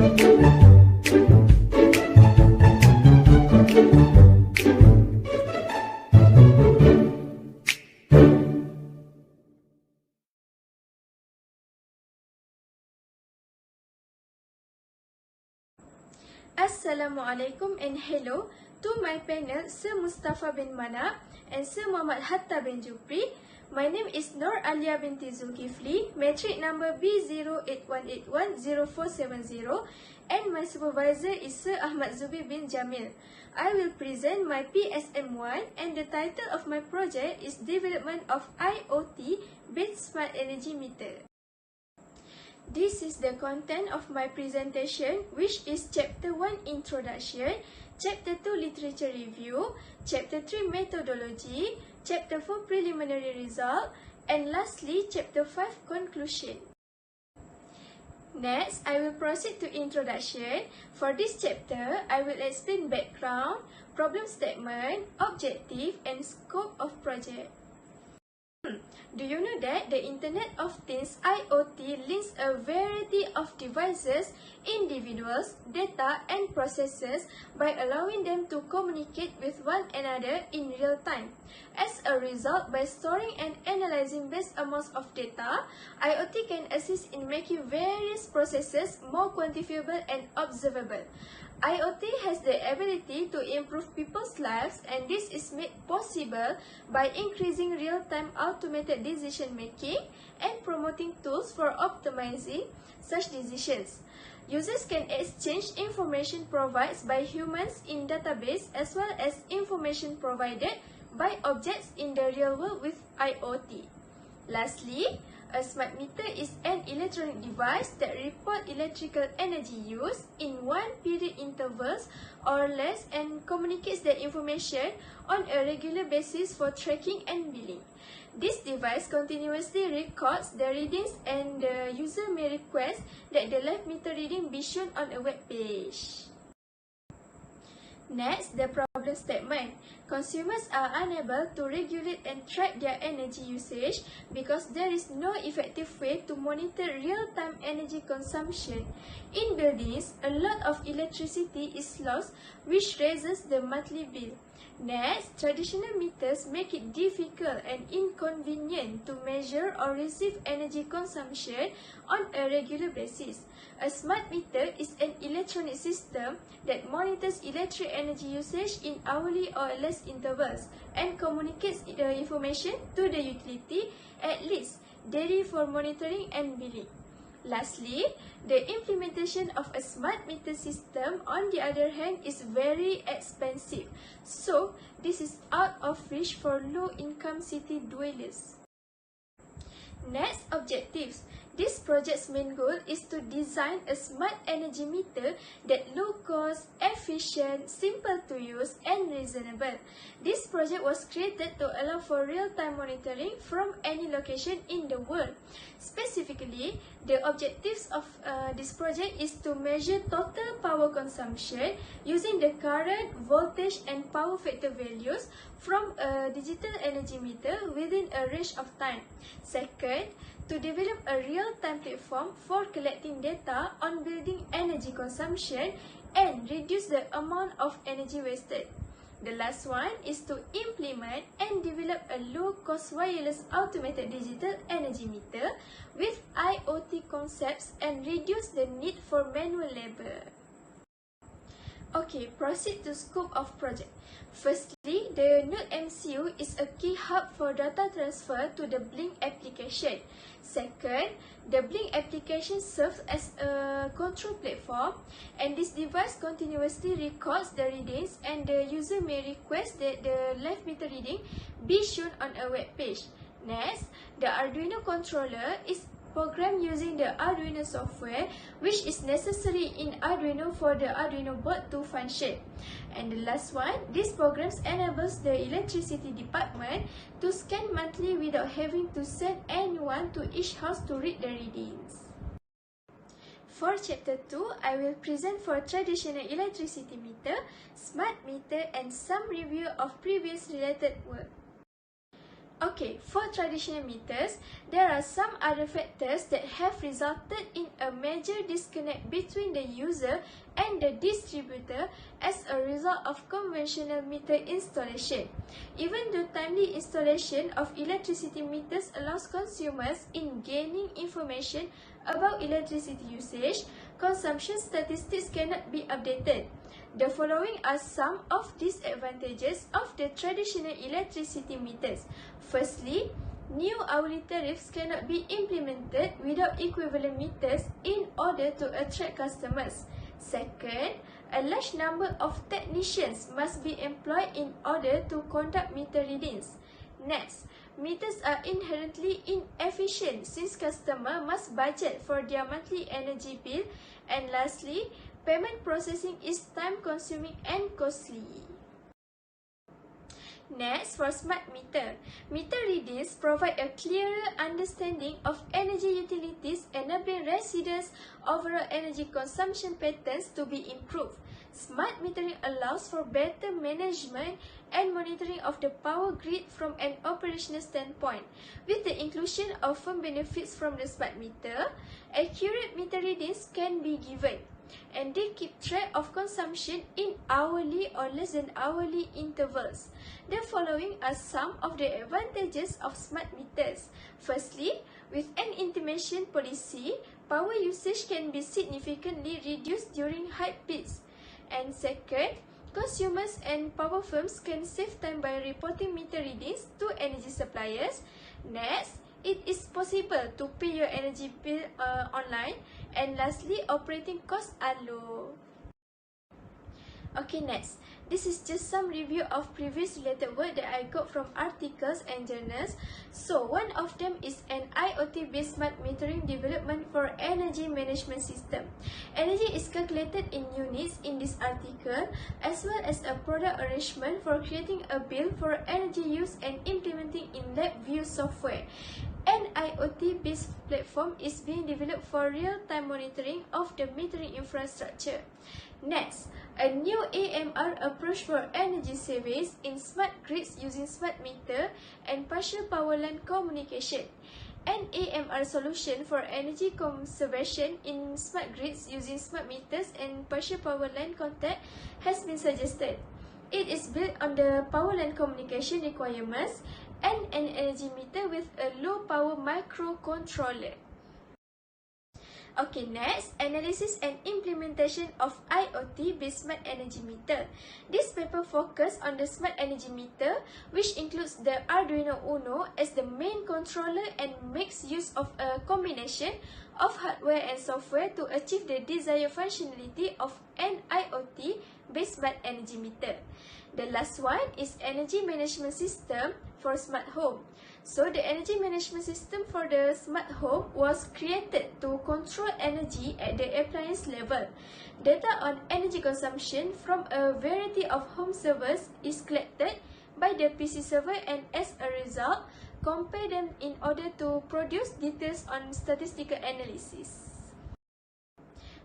Assalamualaikum and hello to my panel Sir Mustafa bin Manap and Sir Muhammad Hatta bin Jupri. My name is Noor Aliea Binti Zulkifli, matric number B081810470, and my supervisor is Sir Ahmad Zubi bin Jamil. I will present my PSM1 and the title of my project is Development of IoT-based Smart Energy Meter. This is the content of my presentation, which is Chapter 1 Introduction, Chapter 2 Literature Review, Chapter 3 Methodology, Chapter 4 Preliminary Result, and lastly Chapter 5 Conclusion. Next, I will proceed to introduction. For this chapter, I will explain background, problem statement, objective, and scope of project. Do you know that the Internet of Things IoT links a variety of devices, individuals, data, and processes by allowing them to communicate with one another in real time. As a result, by storing and analyzing vast amounts of data, IoT can assist in making various processes more quantifiable and observable. IoT has the ability to improve people's lives, and this is made possible by increasing real-time automated decision-making and promoting tools for optimizing such decisions. Users can exchange information provided by humans in database as well as information provided by objects in the real world with IoT. Lastly, a smart meter is an electronic device that reports electrical energy use in one period intervals or less and communicates the information on a regular basis for tracking and billing. This device continuously records the readings, and the user may request that the live meter reading be shown on a web page. Next, the problem statement. Consumers are unable to regulate and track their energy usage because there is no effective way to monitor real-time energy consumption. In buildings, a lot of electricity is lost, which raises the monthly bill. Next, traditional meters make it difficult and inconvenient to measure or receive energy consumption on a regular basis. A smart meter is an electronic system that monitors electric energy usage in hourly or less intervals and communicates the information to the utility at least daily for monitoring and billing. Lastly, the implementation of a smart meter system, on the other hand, is very expensive. So, this is out of reach for low-income city dwellers. Next, objectives. This project's main goal is to design a smart energy meter that low-cost, efficient, simple to use, and reasonable. This project was created to allow for real-time monitoring from any location in the world. Specifically, the objectives of this project is to measure total power consumption using the current, voltage, and power factor values from a digital energy meter within a range of time. Second, to develop a real-time platform for collecting data on building energy consumption and reduce the amount of energy wasted. The last one is to implement and develop a low-cost wireless automated digital energy meter with IoT concepts and reduce the need for manual labor. Okay, proceed to scope of project. Firstly, the Node MCU is a key hub for data transfer to the Blink application. Second, the Blink application serves as a control platform, and this device continuously records the readings, and the user may request that the live meter reading be shown on a web page. Next, the Arduino controller is programmed using the Arduino software, which is necessary in Arduino for the Arduino board to function. And the last one, this program enables the electricity department to scan monthly without having to send anyone to each house to read the readings. For Chapter 2, I will present for traditional electricity meter, smart meter, and some review of previous related work. Okay, for traditional meters, there are some other factors that have resulted in a major disconnect between the user and the distributor as a result of conventional meter installation. Even though timely installation of electricity meters allows consumers in gaining information about electricity usage, consumption statistics cannot be updated. The following are some of disadvantages of the traditional electricity meters. Firstly, new hourly tariffs cannot be implemented without equivalent meters in order to attract customers. Second, a large number of technicians must be employed in order to conduct meter readings. Next, meters are inherently inefficient since customers must budget for their monthly energy bill. And lastly, payment processing is time-consuming and costly. Next, for smart meter. Meter readings provide a clearer understanding of energy utilities, enabling residents' overall energy consumption patterns to be improved. Smart metering allows for better management and monitoring of the power grid from an operational standpoint. With the inclusion of firm benefits from the smart meter, accurate meter readings can be given, and they keep track of consumption in hourly or less than hourly intervals. The following are some of the advantages of smart meters. Firstly, with an intimation policy, power usage can be significantly reduced during high peaks. And second, consumers and power firms can save time by reporting meter readings to energy suppliers. Next, it is possible to pay your energy bill online. And lastly, operating costs are low. Okay, next. This is just some review of previous related work that I got from articles and journals. So, one of them is an IoT-based smart metering development for energy management system. Energy is calculated in units in this article, as well as a product arrangement for creating a bill for energy use and implementing in LabVIEW software. An IoT-based platform is being developed for real-time monitoring of the metering infrastructure. Next, a new AMR approach for energy savings in smart grids using smart meter and partial power line communication. An AMR solution for energy conservation in smart grids using smart meters and partial power line contact has been suggested. It is built on the power line communication requirements and an energy meter with a low power microcontroller. Okay, next, analysis and implementation of IoT-based smart energy meter. This paper focuses on the smart energy meter, which includes the Arduino Uno as the main controller and makes use of a combination of hardware and software to achieve the desired functionality of an IoT-based smart energy meter. The last one is energy management system for smart home. So the energy management system for the smart home was created to control energy at the appliance level. Data on energy consumption from a variety of home servers is collected by the PC server, and as a result, compare them in order to produce details on statistical analysis.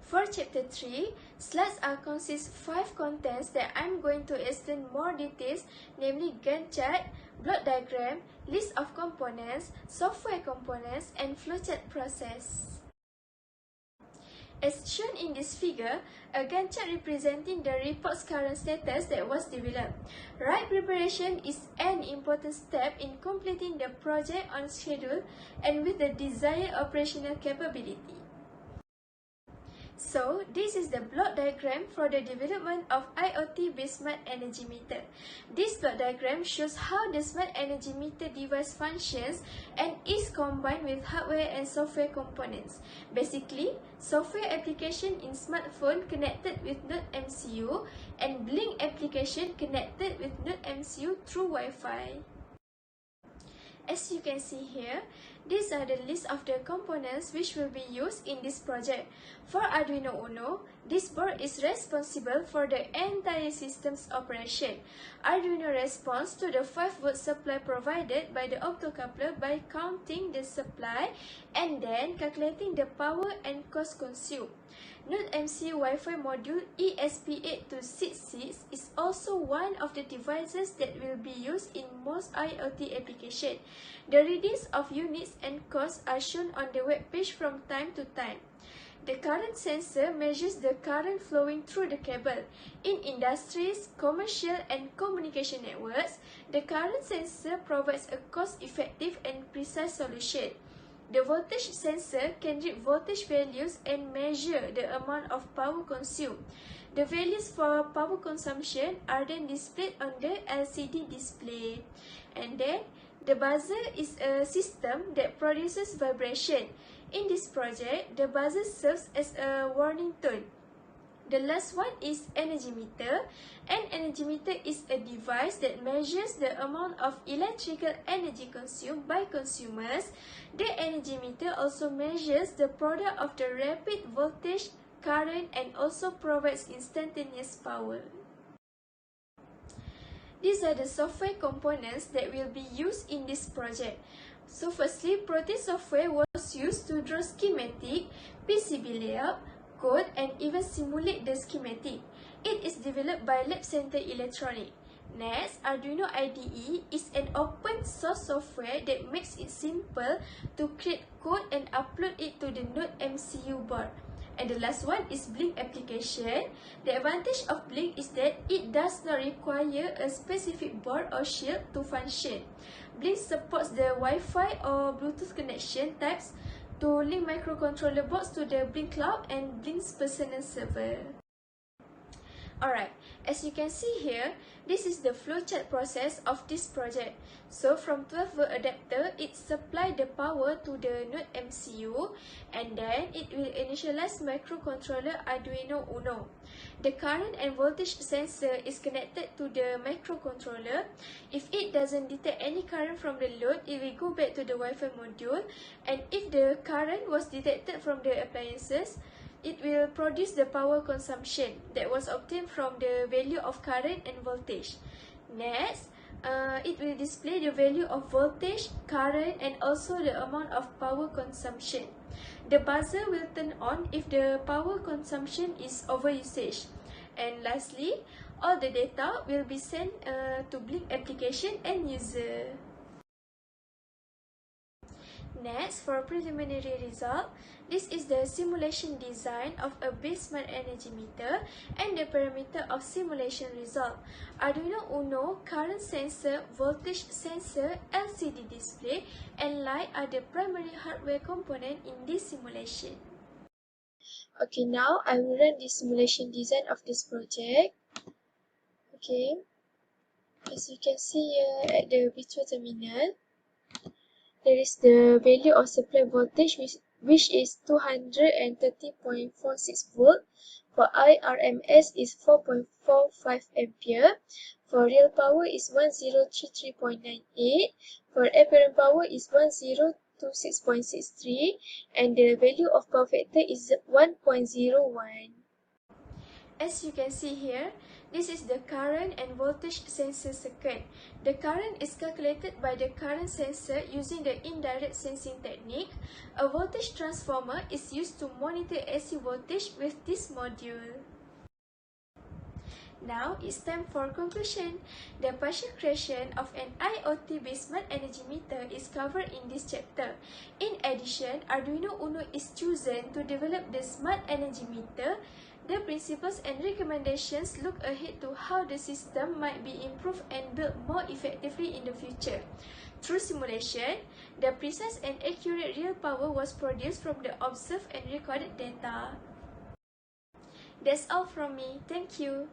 For Chapter 3, slides consist 5 contents that I'm going to explain more details, namely Gantt chart, block diagram, list of components, software components, and flowchart process. As shown in this figure, a Gantt chart representing the report's current status that was developed. Right preparation is an important step in completing the project on schedule and with the desired operational capability. So, this is the block diagram for the development of IoT-based smart energy meter. This block diagram shows how the smart energy meter device functions and is combined with hardware and software components. Basically, software application in smartphone connected with Node MCU and Blink application connected with Node MCU through Wi-Fi. As you can see here, these are the list of the components which will be used in this project. For Arduino Uno, this board is responsible for the entire system's operation. Arduino responds to the 5-volt supply provided by the optocoupler by counting the supply and then calculating the power and cost consumed. Node MCU Wi-Fi module ESP8266 is also one of the devices that will be used in most IoT applications. The readings of units and costs are shown on the web page from time to time. The current sensor measures the current flowing through the cable. In industries, commercial and communication networks, the current sensor provides a cost-effective and precise solution. The voltage sensor can read voltage values and measure the amount of power consumed. The values for power consumption are then displayed on the LCD display. And then, the buzzer is a system that produces vibration. In this project, the buzzer serves as a warning tone. The last one is energy meter. An energy meter is a device that measures the amount of electrical energy consumed by consumers. The energy meter also measures the product of the rapid voltage, current, and also provides instantaneous power. These are the software components that will be used in this project. So firstly, Protein software was used to draw schematic, PCB layout, code, and even simulate the schematic. It is developed by Lab Center Elektronik. Next, Arduino IDE is an open source software that makes it simple to create code and upload it to the Node MCU board. And the last one is Blink application. The advantage of Blink is that it does not require a specific board or shield to function. Blink supports the Wi-Fi or Bluetooth connection types to link microcontroller boards to the Blink Cloud and Blink's personal server. Alright, as you can see here, this is the flowchart process of this project. So from 12V adapter, it supplies the power to the Node MCU and then it will initialize microcontroller Arduino Uno. The current and voltage sensor is connected to the microcontroller. If it doesn't detect any current from the load, it will go back to the Wi-Fi module, and if the current was detected from the appliances, it will produce the power consumption that was obtained from the value of current and voltage. Next, it will display the value of voltage, current, and also the amount of power consumption. The buzzer will turn on if the power consumption is overusage. And lastly, all the data will be sent to Blink application and user. Next, for preliminary result, this is the simulation design of a base smart energy meter and the parameter of simulation result. Arduino Uno, current sensor, voltage sensor, LCD display, and light are the primary hardware component in this simulation. Okay, now I will run the simulation design of this project. Okay, as you can see here at the virtual terminal, there is the value of supply voltage which is 230.46 volt. For IRMS is 4.45 ampere. For real power is 1033.98. For apparent power is 1026.63. And the value of power factor is 1.01. As you can see here, this is the current and voltage sensor circuit. The current is calculated by the current sensor using the indirect sensing technique. A voltage transformer is used to monitor AC voltage with this module. Now it's time for conclusion. The partial creation of an IoT-based smart energy meter is covered in this chapter. In addition, Arduino Uno is chosen to develop the smart energy meter. The principles and recommendations look ahead to how the system might be improved and built more effectively in the future. Through simulation, the precise and accurate real power was produced from the observed and recorded data. That's all from me. Thank you.